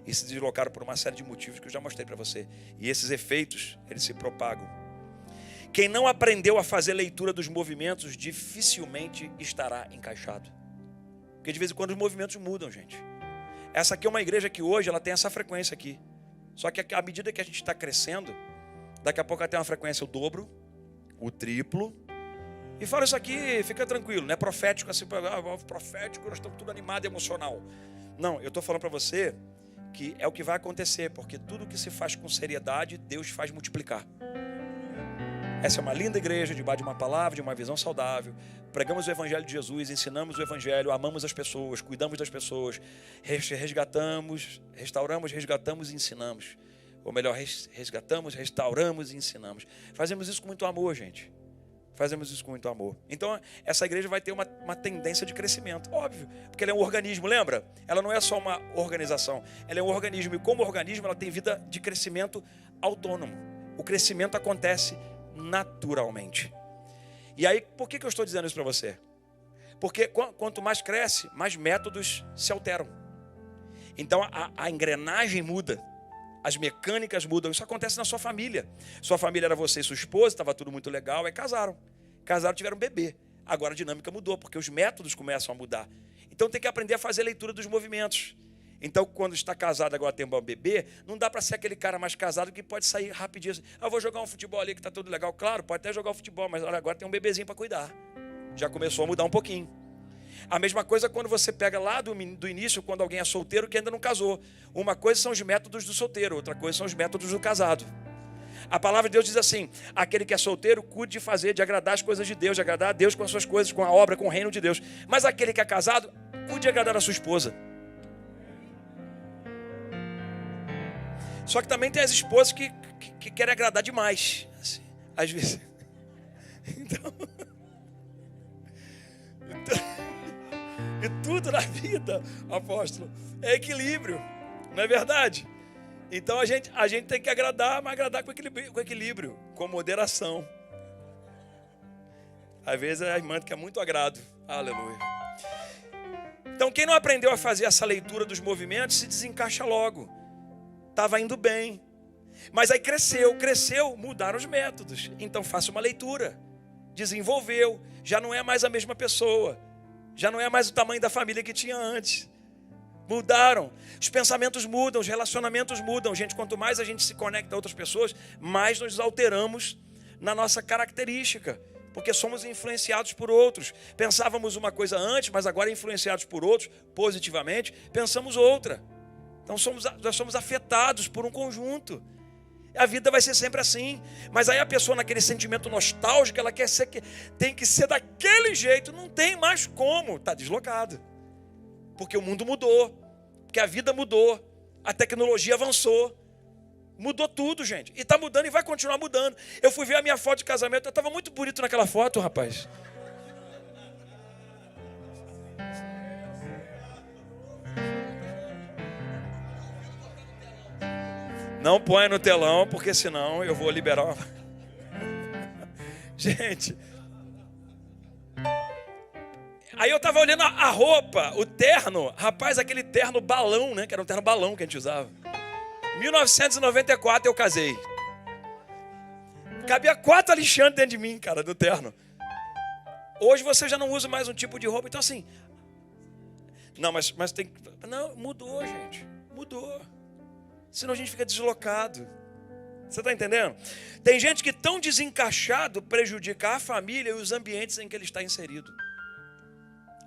E se deslocaram por uma série de motivos que eu já mostrei para você. E esses efeitos, eles se propagam. Quem não aprendeu a fazer leitura dos movimentos dificilmente estará encaixado. Porque de vez em quando os movimentos mudam, gente. Essa aqui é uma igreja que hoje ela tem essa frequência aqui. Só que à medida que a gente está crescendo, daqui a pouco ela tem uma frequência o dobro, o triplo. E fala isso aqui, fica tranquilo, não é profético assim, profético, nós estamos tudo animado e emocional. Não, eu estou falando para você que é o que vai acontecer, porque tudo que se faz com seriedade, Deus faz multiplicar. Essa é uma linda igreja, debaixo de uma palavra, de uma visão saudável. Pregamos o Evangelho de Jesus, ensinamos o Evangelho, amamos as pessoas, cuidamos das pessoas, resgatamos, restauramos, resgatamos e ensinamos. Ou melhor, resgatamos, restauramos e ensinamos. Fazemos isso com muito amor, gente. Fazemos isso com muito amor. Então, essa igreja vai ter uma tendência de crescimento, óbvio, porque ela é um organismo, lembra? Ela não é só uma organização, ela é um organismo, e como organismo, ela tem vida de crescimento autônomo. O crescimento acontece naturalmente. E aí, por que eu estou dizendo isso para você? Porque quanto mais cresce, mais métodos se alteram. Então, a engrenagem muda. As mecânicas mudam. Isso acontece na sua família. Sua família era você e sua esposa, estava tudo muito legal, aí casaram. Casaram, tiveram um bebê. Agora a dinâmica mudou, porque os métodos começam a mudar. Então tem que aprender a fazer a leitura dos movimentos. Então, quando está casado, agora tem um bebê, não dá para ser aquele cara mais casado que pode sair rapidinho. Vou jogar um futebol ali que está tudo legal. Claro, pode até jogar o futebol, mas olha, agora tem um bebezinho para cuidar. Já começou a mudar um pouquinho. A mesma coisa quando você pega lá do início, quando alguém é solteiro que ainda não casou. Uma coisa são os métodos do solteiro, outra coisa são os métodos do casado. A palavra de Deus diz assim: aquele que é solteiro, cuide de fazer, de agradar as coisas de Deus, de agradar a Deus com as suas coisas, com a obra, com o reino de Deus. Mas aquele que é casado, cuide de agradar a sua esposa. Só que também tem as esposas que querem agradar demais. Assim, às vezes. Então, e tudo na vida, apóstolo, é equilíbrio, não é verdade? Então a gente tem que agradar, mas agradar com equilíbrio, com moderação. Às vezes a irmã quer muito agrado, aleluia. Então quem não aprendeu a fazer essa leitura dos movimentos se desencaixa logo. Estava indo bem, mas aí cresceu, mudaram os métodos. Então faça uma leitura, desenvolveu, já não é mais a mesma pessoa. Já não é mais o tamanho da família que tinha antes. Mudaram. Os pensamentos mudam, os relacionamentos mudam. Gente, quanto mais a gente se conecta a outras pessoas, mais nos alteramos na nossa característica. Porque somos influenciados por outros. Pensávamos uma coisa antes, mas agora influenciados por outros, positivamente, pensamos outra. Então nós somos afetados por um conjunto. A vida vai ser sempre assim. Mas aí a pessoa naquele sentimento nostálgico, ela quer ser, tem que ser daquele jeito. Não tem mais como. Está deslocado. Porque o mundo mudou. Porque a vida mudou. A tecnologia avançou. Mudou tudo, gente. E está mudando e vai continuar mudando. Eu fui ver a minha foto de casamento. Eu estava muito bonito naquela foto, rapaz. Não põe no telão, porque senão eu vou liberar uma... Gente. Aí eu estava olhando a roupa, o terno. Rapaz, aquele terno balão, né? Que era um terno balão que a gente usava. 1994 eu casei. Cabia 4 Alexandre dentro de mim, cara, do terno. Hoje você já não usa mais um tipo de roupa. Então assim... Não, mas tem... Não, mudou, gente. Mudou. Senão a gente fica deslocado. Você está entendendo? Tem gente que tão desencaixado prejudica a família e os ambientes em que ele está inserido.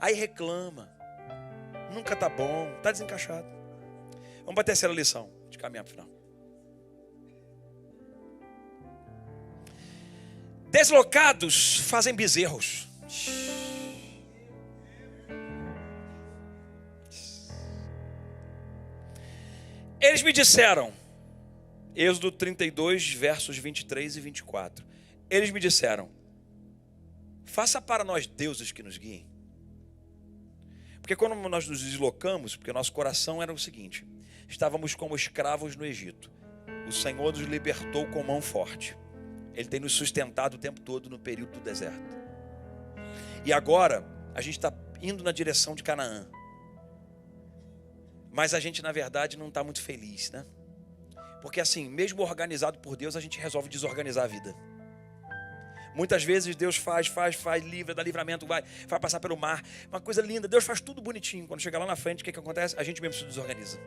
Aí reclama. Nunca está bom, está desencaixado. Vamos para a terceira lição, de caminhar para o final. Deslocados fazem bezerros. Eles me disseram, Êxodo 32, versos 23 e 24. Eles me disseram: faça para nós deuses que nos guiem. Porque quando nós nos deslocamos, porque nosso coração era o seguinte: estávamos como escravos no Egito. O Senhor nos libertou com mão forte. Ele tem nos sustentado o tempo todo no período do deserto. E agora a gente está indo na direção de Canaã. Mas a gente, na verdade, não está muito feliz, né? Porque assim, mesmo organizado por Deus, a gente resolve desorganizar a vida. Muitas vezes Deus faz, livra, dá livramento, vai passar pelo mar. Uma coisa linda, Deus faz tudo bonitinho. Quando chega lá na frente, o que acontece? A gente mesmo se desorganiza.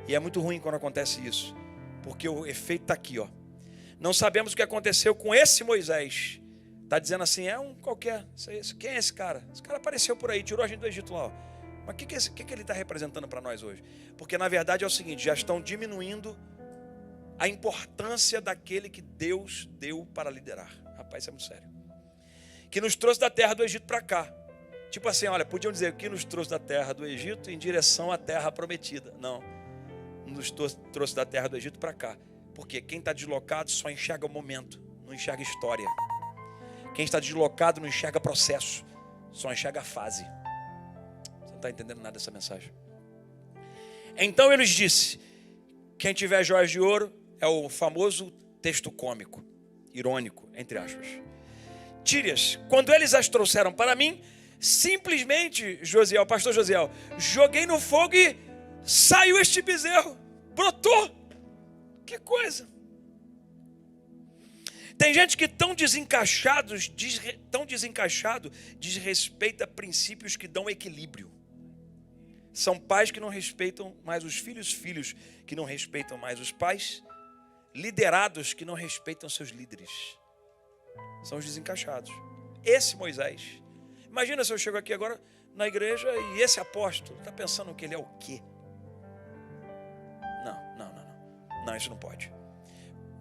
E é muito ruim quando acontece isso, porque o efeito está aqui, ó. Não sabemos o que aconteceu com esse Moisés. Está dizendo assim, é um qualquer. Quem é esse cara? Esse cara apareceu por aí, tirou a gente do Egito lá, ó. Mas o que ele está representando para nós hoje? Porque na verdade é o seguinte, já estão diminuindo a importância daquele que Deus deu para liderar. Rapaz, isso é muito sério. Que nos trouxe da terra do Egito para cá. Tipo assim, olha, podiam dizer que nos trouxe da terra do Egito em direção à terra prometida. Não, nos trouxe da terra do Egito para cá. Porque quem está deslocado só enxerga o momento, não enxerga história. Quem está deslocado não enxerga processo, só enxerga a fase. Você não está entendendo nada dessa mensagem. Então ele lhes disse, quem tiver joias de ouro, é o famoso texto cômico, irônico, entre aspas. Tire-as. Quando eles as trouxeram para mim, simplesmente, Josiel, pastor Josiel, joguei no fogo e saiu este bezerro. Brotou. Que coisa. Tem gente que tão desencaixado desrespeita princípios que dão equilíbrio. São pais que não respeitam mais os filhos, filhos que não respeitam mais os pais, liderados que não respeitam seus líderes. São os desencaixados. Esse Moisés. Imagina se eu chego aqui agora na igreja e esse apóstolo está pensando que ele é o quê? Não, isso não pode.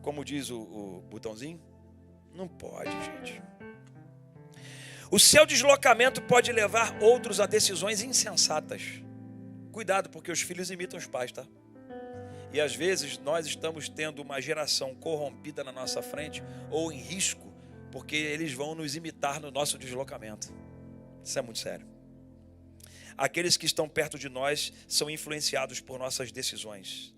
Como diz o botãozinho, não pode, gente. O seu deslocamento pode levar outros a decisões insensatas. Cuidado, porque os filhos imitam os pais, tá? E às vezes nós estamos tendo uma geração corrompida na nossa frente ou em risco, porque eles vão nos imitar no nosso deslocamento. Isso é muito sério. Aqueles que estão perto de nós são influenciados por nossas decisões.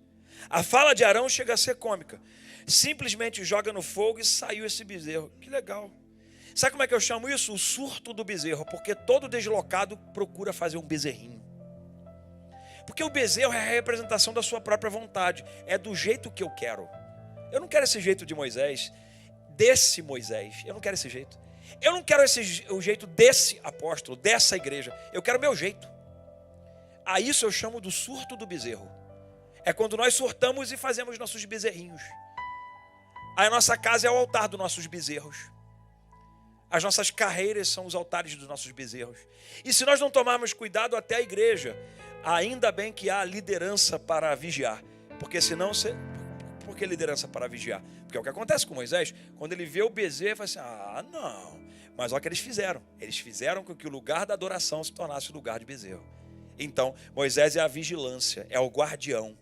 A fala de Arão chega a ser cômica. Simplesmente joga no fogo e saiu esse bezerro. Que legal. Sabe como é que eu chamo isso? O surto do bezerro. Porque todo deslocado procura fazer um bezerrinho. Porque o bezerro é a representação da sua própria vontade. É do jeito que eu quero. Eu não quero esse jeito de Moisés, desse Moisés. Eu não quero esse jeito. Eu não quero o jeito desse apóstolo, dessa igreja. Eu quero o meu jeito. A isso eu chamo do surto do bezerro. É quando nós surtamos e fazemos nossos bezerrinhos. A nossa casa é o altar dos nossos bezerros. As nossas carreiras são os altares dos nossos bezerros. E se nós não tomarmos cuidado, até a igreja, ainda bem que há liderança para vigiar. Porque senão, por que liderança para vigiar? Porque é o que acontece com Moisés. Quando ele vê o bezerro, ele fala assim, não. Mas olha o que eles fizeram. Eles fizeram com que o lugar da adoração se tornasse o lugar de bezerro. Então, Moisés é a vigilância, é o guardião.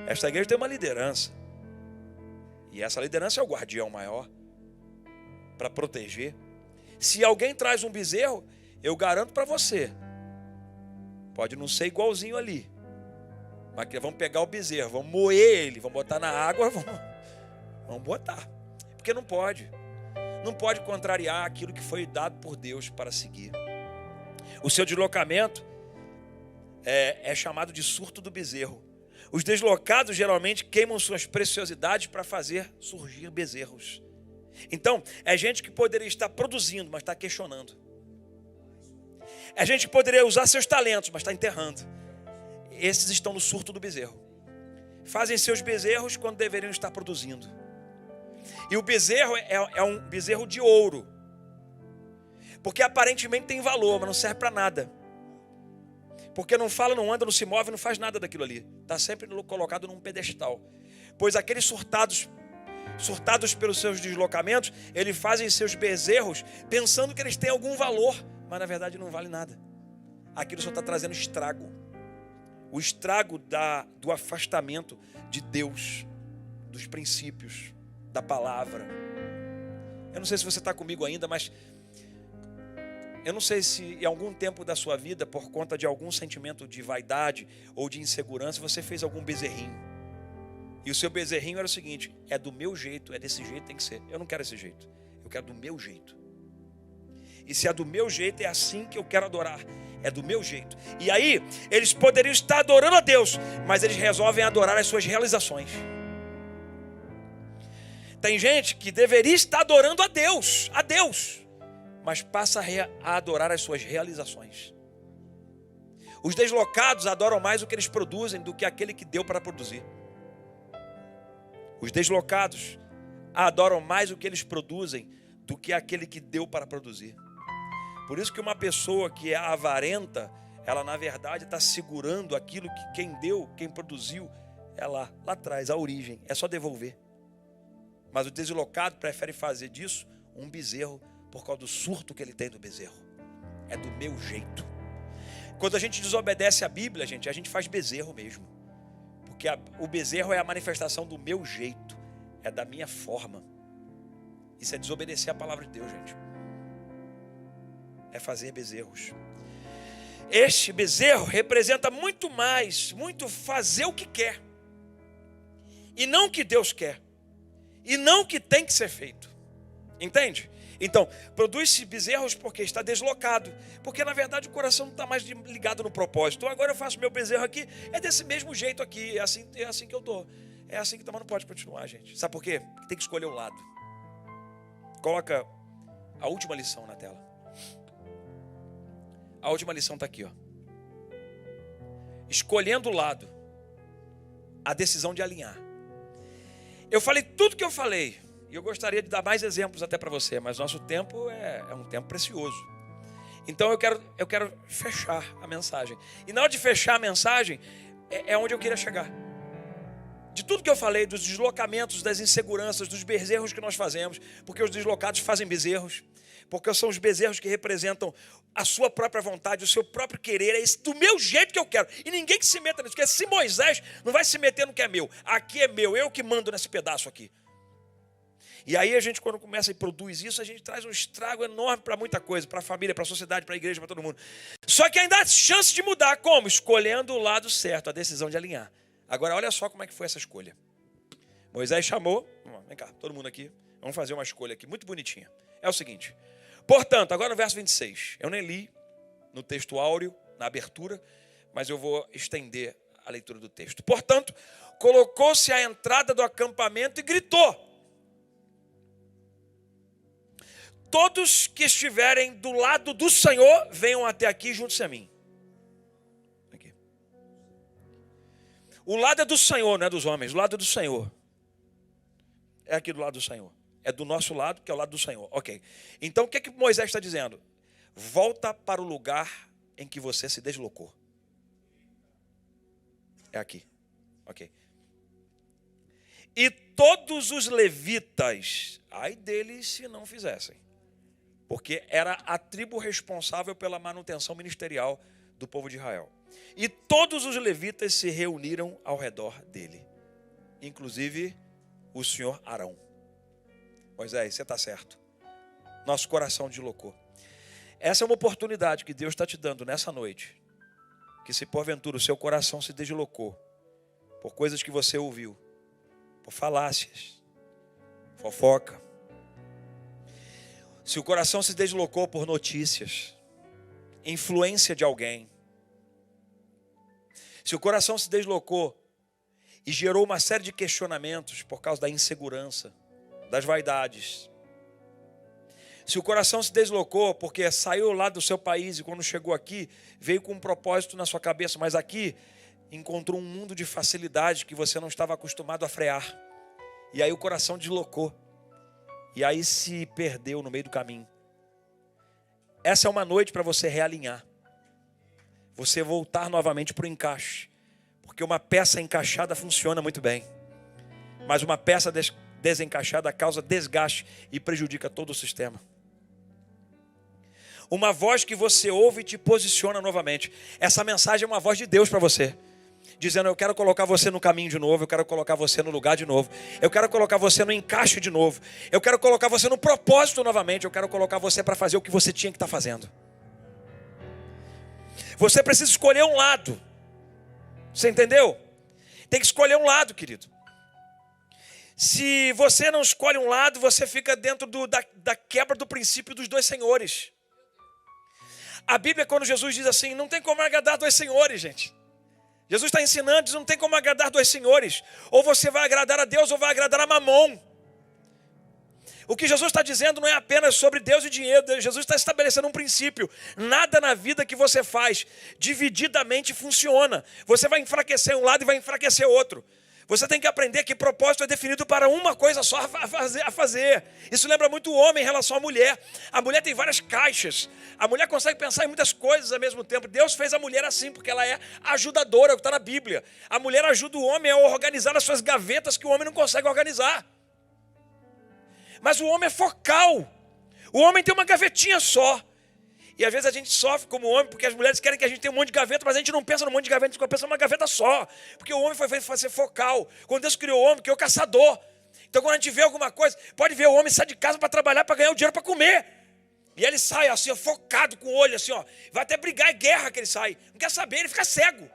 Esta igreja tem uma liderança. E essa liderança é o guardião maior para proteger. Se alguém traz um bezerro, eu garanto para você, pode não ser igualzinho ali, mas que vamos pegar o bezerro, vamos moer ele, vamos botar na água, vamos botar. Porque não pode contrariar aquilo que foi dado por Deus para seguir. O seu deslocamento é chamado de surto do bezerro. Os deslocados geralmente queimam suas preciosidades para fazer surgir bezerros. Então, é gente que poderia estar produzindo, mas está questionando. É gente que poderia usar seus talentos, mas está enterrando. Esses estão no surto do bezerro. Fazem seus bezerros quando deveriam estar produzindo. E o bezerro é um bezerro de ouro. Porque aparentemente tem valor, mas não serve para nada. Porque não fala, não anda, não se move, não faz nada daquilo ali. Está sempre colocado num pedestal. Pois aqueles surtados pelos seus deslocamentos, eles fazem seus bezerros pensando que eles têm algum valor, mas na verdade não vale nada. Aquilo só está trazendo estrago. O estrago do afastamento de Deus, dos princípios, da palavra. Eu não sei se você está comigo ainda, mas eu não sei se em algum tempo da sua vida, por conta de algum sentimento de vaidade ou de insegurança, você fez algum bezerrinho. E o seu bezerrinho era o seguinte: é do meu jeito, é desse jeito, tem que ser. Eu não quero esse jeito, eu quero do meu jeito. E se é do meu jeito, é assim que eu quero adorar. É do meu jeito. E aí, eles poderiam estar adorando a Deus, mas eles resolvem adorar as suas realizações. Tem gente que deveria estar adorando a Deus, mas passa a adorar as suas realizações. Os deslocados adoram mais o que eles produzem do que aquele que deu para produzir. Os deslocados adoram mais o que eles produzem do que aquele que deu para produzir. Por isso que uma pessoa que é avarenta, ela na verdade está segurando aquilo que quem deu, quem produziu, é lá atrás, a origem, é só devolver. Mas o deslocado prefere fazer disso um bezerro por causa do surto que ele tem do bezerro. É do meu jeito. Quando a gente desobedece a Bíblia, a gente faz bezerro mesmo. Porque o bezerro é a manifestação do meu jeito, é da minha forma. Isso é desobedecer a palavra de Deus, gente. É fazer bezerros. Este bezerro representa muito mais, muito fazer o que quer. E não o que Deus quer. E não o que tem que ser feito. Entende? Então, produz-se bezerros porque está deslocado. Porque na verdade o coração não está mais ligado no propósito. Então agora eu faço meu bezerro aqui, é desse mesmo jeito aqui. É assim que eu estou. É assim que não pode continuar, gente. Sabe por quê? Tem que escolher o lado. Coloca a última lição na tela. A última lição está aqui, ó. Escolhendo o lado. A decisão de alinhar. Eu falei tudo que eu falei. E eu gostaria de dar mais exemplos até para você. Mas nosso tempo é um tempo precioso. Então eu quero fechar a mensagem. E na hora de fechar a mensagem, é onde eu queria chegar. De tudo que eu falei, dos deslocamentos, das inseguranças, dos bezerros que nós fazemos. Porque os deslocados fazem bezerros. Porque são os bezerros que representam a sua própria vontade, o seu próprio querer. É isso do meu jeito que eu quero. E ninguém que se meta nisso. Porque se Moisés não vai se meter no que é meu. Aqui é meu, eu que mando nesse pedaço aqui. E aí a gente, quando começa e produz isso, a gente traz um estrago enorme para muita coisa. Para a família, para a sociedade, para a igreja, para todo mundo. Só que ainda há chance de mudar. Como? Escolhendo o lado certo, a decisão de alinhar. Agora olha só como é que foi essa escolha. Moisés chamou, vem cá, todo mundo aqui. Vamos fazer uma escolha aqui, muito bonitinha. É o seguinte. Portanto, agora no verso 26. Eu nem li no texto áureo, na abertura, mas eu vou estender a leitura do texto. Portanto, colocou-se à entrada do acampamento e gritou: todos que estiverem do lado do Senhor, venham até aqui e junte-se a mim. Aqui. O lado é do Senhor, não é dos homens. O lado é do Senhor. É aqui do lado do Senhor. É do nosso lado, que é o lado do Senhor. Ok. Então o que Moisés está dizendo? Volta para o lugar em que você se deslocou. É aqui. Ok. E todos os levitas, ai deles se não fizessem. Porque era a tribo responsável pela manutenção ministerial do povo de Israel. E todos os levitas se reuniram ao redor dele. Inclusive o senhor Arão. Moisés, você está certo. Nosso coração deslocou. Essa é uma oportunidade que Deus está te dando nessa noite. Que se porventura o seu coração se deslocou por coisas que você ouviu, por falácias, fofoca. Se o coração se deslocou por notícias, influência de alguém. Se o coração se deslocou e gerou uma série de questionamentos por causa da insegurança, das vaidades. Se o coração se deslocou porque saiu lá do seu país e quando chegou aqui, veio com um propósito na sua cabeça, mas aqui encontrou um mundo de facilidade que você não estava acostumado a frear. E aí o coração deslocou. E aí se perdeu no meio do caminho. Essa é uma noite para você realinhar. Você voltar novamente para o encaixe. Porque uma peça encaixada funciona muito bem. Mas uma peça desencaixada causa desgaste e prejudica todo o sistema. Uma voz que você ouve te posiciona novamente. Essa mensagem é uma voz de Deus para você. Dizendo, eu quero colocar você no caminho de novo. Eu quero colocar você no lugar de novo. Eu quero colocar você no encaixe de novo. Eu quero colocar você no propósito novamente. Eu quero colocar você para fazer o que você tinha que estar fazendo. Você precisa escolher um lado. Você entendeu? Tem que escolher um lado, querido. Se você não escolhe um lado, você fica dentro da quebra do princípio dos dois senhores. A Bíblia, quando Jesus diz assim, não tem como agradar dois senhores, gente. Jesus está ensinando, diz, não tem como agradar dois senhores. Ou você vai agradar a Deus ou vai agradar a Mamon. O que Jesus está dizendo não é apenas sobre Deus e dinheiro. Jesus está estabelecendo um princípio. Nada na vida que você faz divididamente funciona. Você vai enfraquecer um lado e vai enfraquecer o outro. Você tem que aprender que propósito é definido para uma coisa só a fazer. Isso lembra muito o homem em relação à mulher. A mulher tem várias caixas. A mulher consegue pensar em muitas coisas ao mesmo tempo. Deus fez a mulher assim, porque ela é ajudadora, é o que está na Bíblia. A mulher ajuda o homem a organizar as suas gavetas que o homem não consegue organizar. Mas o homem é focal. O homem tem uma gavetinha só. E às vezes a gente sofre como homem, porque as mulheres querem que a gente tenha um monte de gaveta, mas a gente não pensa num monte de gaveta, a gente pensa numa gaveta só. Porque o homem foi feito para ser focal. Quando Deus criou o homem, criou o caçador. Então quando a gente vê alguma coisa, pode ver o homem sai de casa para trabalhar, para ganhar o dinheiro para comer. E ele sai assim, ó, focado, com o olho assim, ó. Vai até brigar, é guerra que ele sai. Não quer saber, ele fica cego.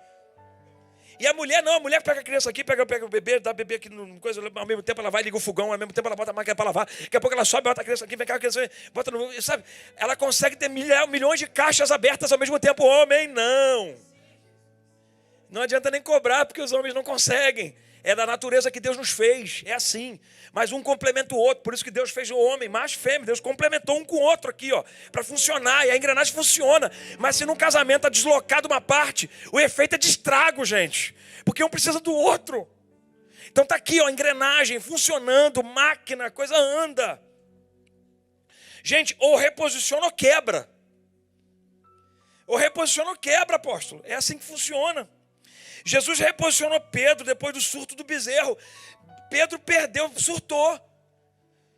E a mulher não, a mulher pega a criança aqui, pega o bebê, dá o bebê aqui, coisa, ao mesmo tempo ela vai, liga o fogão, ao mesmo tempo ela bota a máquina para lavar, daqui a pouco ela sobe, bota a criança aqui, vem cá, a criança bota no... Sabe? Ela consegue ter milhões de caixas abertas ao mesmo tempo. O homem não. Não adianta nem cobrar, porque os homens não conseguem. É da natureza que Deus nos fez, é assim. Mas um complementa o outro, por isso que Deus fez o homem, macho e fêmea. Deus complementou um com o outro aqui, ó, para funcionar, e a engrenagem funciona. Mas se num casamento está deslocado uma parte, o efeito é de estrago, gente. Porque um precisa do outro. Então está aqui, ó, a engrenagem funcionando, máquina, a coisa anda. Gente, ou reposiciona ou quebra. Ou reposiciona ou quebra, apóstolo. É assim que funciona. Jesus reposicionou Pedro depois do surto do bezerro. Pedro perdeu, surtou.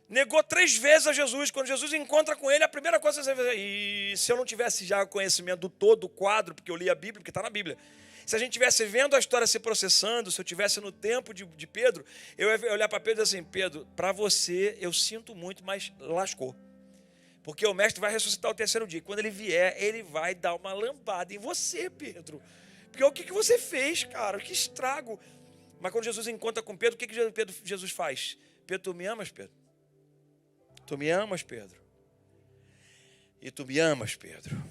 Negou 3 vezes a Jesus. Quando Jesus encontra com ele, a primeira coisa que você vai dizer, e se eu não tivesse já conhecimento do todo o quadro, porque eu li a Bíblia, porque está na Bíblia. Se a gente estivesse vendo a história se processando, se eu estivesse no tempo de Pedro, eu ia olhar para Pedro e dizer assim, Pedro, para você eu sinto muito, mas lascou. Porque o mestre vai ressuscitar o 3º dia. Quando ele vier, ele vai dar uma lambada em você, Pedro. Porque o que você fez, cara? Que estrago. Mas quando Jesus encontra com Pedro, o que Jesus faz? Pedro, tu me amas, Pedro? Tu me amas, Pedro? E tu me amas, Pedro?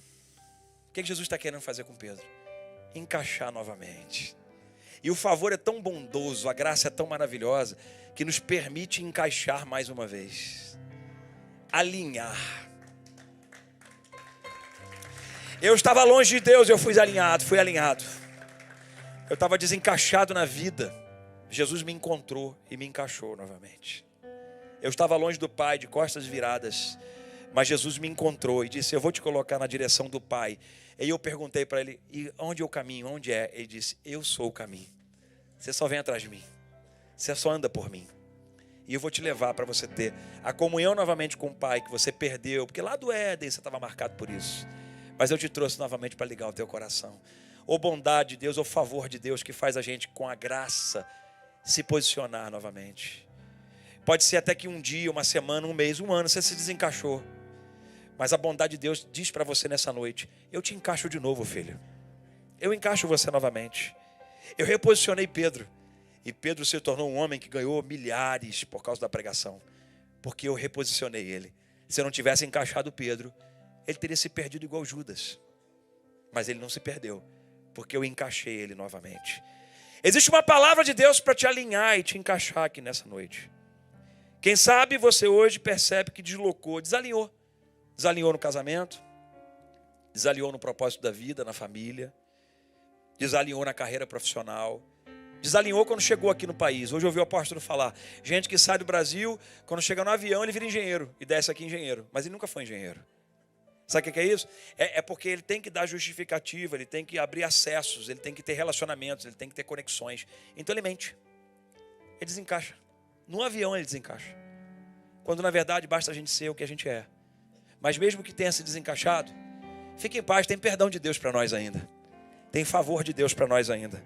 O que Jesus está querendo fazer com Pedro? Encaixar novamente. E o favor é tão bondoso, a graça é tão maravilhosa, que nos permite encaixar mais uma vez. Alinhar. Eu estava longe de Deus, eu fui alinhado. Eu estava desencaixado na vida. Jesus me encontrou e me encaixou novamente. Eu estava longe do Pai, de costas viradas, mas Jesus me encontrou e disse, eu vou te colocar na direção do Pai. E eu perguntei para ele, e onde é o caminho? Onde é? Ele disse, eu sou o caminho. Você só vem atrás de mim. Você só anda por mim. E eu vou te levar para você ter a comunhão novamente com o Pai, que você perdeu, porque lá do Éden você estava marcado por isso. Mas eu te trouxe novamente para ligar o teu coração. Ou bondade de Deus, ou favor de Deus, que faz a gente com a graça se posicionar novamente. Pode ser até que um dia, uma semana, um mês, um ano, você se desencaixou. Mas a bondade de Deus diz para você nessa noite, eu te encaixo de novo, filho. Eu encaixo você novamente. Eu reposicionei Pedro. E Pedro se tornou um homem que ganhou milhares por causa da pregação. Porque eu reposicionei ele. Se eu não tivesse encaixado Pedro, ele teria se perdido igual Judas. Mas ele não se perdeu, porque eu encaixei ele novamente. Existe uma palavra de Deus para te alinhar e te encaixar aqui nessa noite. Quem sabe você hoje percebe que desalinhou. Desalinhou no casamento, desalinhou no propósito da vida, na família, desalinhou na carreira profissional, desalinhou quando chegou aqui no país. Hoje eu ouvi o apóstolo falar, gente que sai do Brasil, quando chega no avião ele vira engenheiro e desce aqui engenheiro, mas ele nunca foi engenheiro. Sabe o que é isso? É porque ele tem que dar justificativa, ele tem que abrir acessos, ele tem que ter relacionamentos, ele tem que ter conexões. Então ele mente. Ele desencaixa. No avião ele desencaixa. Quando na verdade basta a gente ser o que a gente é. Mas mesmo que tenha se desencaixado, fique em paz, tem perdão de Deus para nós ainda. Tem favor de Deus para nós ainda.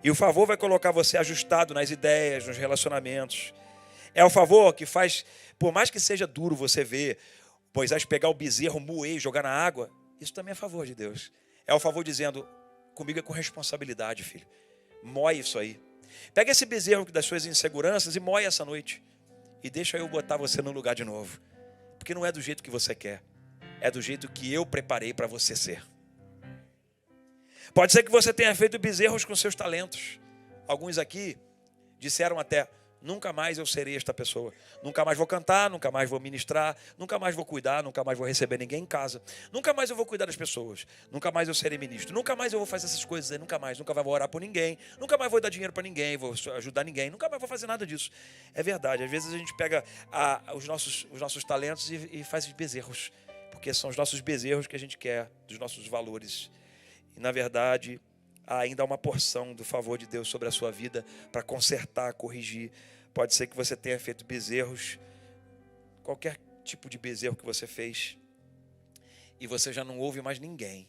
E o favor vai colocar você ajustado nas ideias, nos relacionamentos. É o favor que faz, por mais que seja duro você ver Moisés pegar o bezerro, moer, jogar na água, isso também é favor de Deus. É o favor dizendo, comigo é com responsabilidade, filho. Moe isso aí. Pega esse bezerro das suas inseguranças e moe essa noite. E deixa eu botar você no lugar de novo. Porque não é do jeito que você quer. É do jeito que eu preparei para você ser. Pode ser que você tenha feito bezerros com seus talentos. Alguns aqui disseram até, nunca mais eu serei esta pessoa. Nunca mais vou cantar, nunca mais vou ministrar, nunca mais vou cuidar, nunca mais vou receber ninguém em casa. Nunca mais eu vou cuidar das pessoas. Nunca mais eu serei ministro. Nunca mais eu vou fazer essas coisas aí, nunca mais. Nunca mais vou orar por ninguém. Nunca mais vou dar dinheiro para ninguém, vou ajudar ninguém. Nunca mais vou fazer nada disso. É verdade. Às vezes a gente pega os nossos talentos e faz bezerros. Porque são os nossos bezerros que a gente quer, dos nossos valores. E na verdade, há ainda uma porção do favor de Deus sobre a sua vida para consertar, corrigir. Pode ser que você tenha feito bezerros, qualquer tipo de bezerro que você fez, e você já não ouve mais ninguém.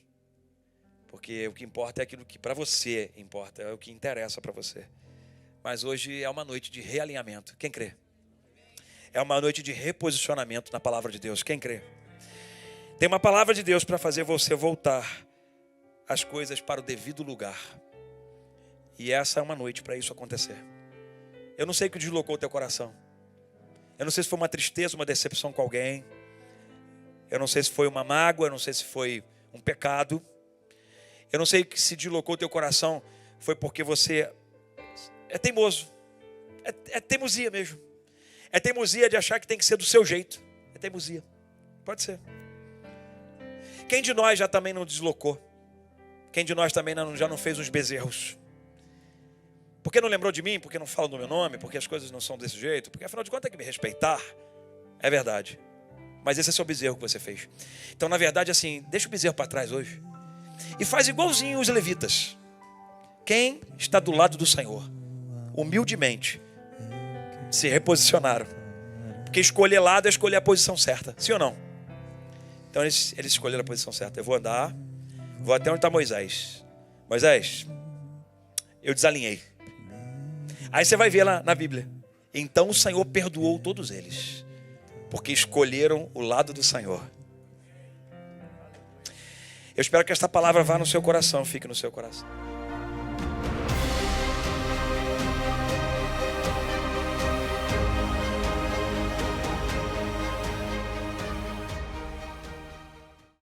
Porque o que importa é aquilo que para você importa, é o que interessa para você. Mas hoje é uma noite de realinhamento. Quem crê? É uma noite de reposicionamento na palavra de Deus. Quem crê? Tem uma palavra de Deus para fazer você voltar as coisas para o devido lugar. E essa é uma noite para isso acontecer. Eu não sei o que deslocou o teu coração. Eu não sei se foi uma tristeza, uma decepção com alguém. Eu não sei se foi uma mágoa, eu não sei se foi um pecado. Eu não sei se deslocou o teu coração foi porque você é teimoso. É teimosia mesmo. É teimosia de achar que tem que ser do seu jeito. É teimosia. Pode ser. Quem de nós já também não deslocou? Quem de nós também já não fez uns bezerros? Por que não lembrou de mim? Porque não fala do meu nome? Porque as coisas não são desse jeito? Porque afinal de contas tem que me respeitar. É verdade. Mas esse é só o bezerro que você fez. Então na verdade assim, deixa o bezerro para trás hoje. E faz igualzinho os levitas. Quem está do lado do Senhor, humildemente, se reposicionaram. Porque escolher lado é escolher a posição certa. Sim ou não? Então eles escolheram a posição certa. Eu vou andar, vou até onde está Moisés. Moisés, eu desalinhei. Aí você vai ver lá na Bíblia. Então o Senhor perdoou todos eles, porque escolheram o lado do Senhor. Eu espero que esta palavra vá no seu coração, fique no seu coração.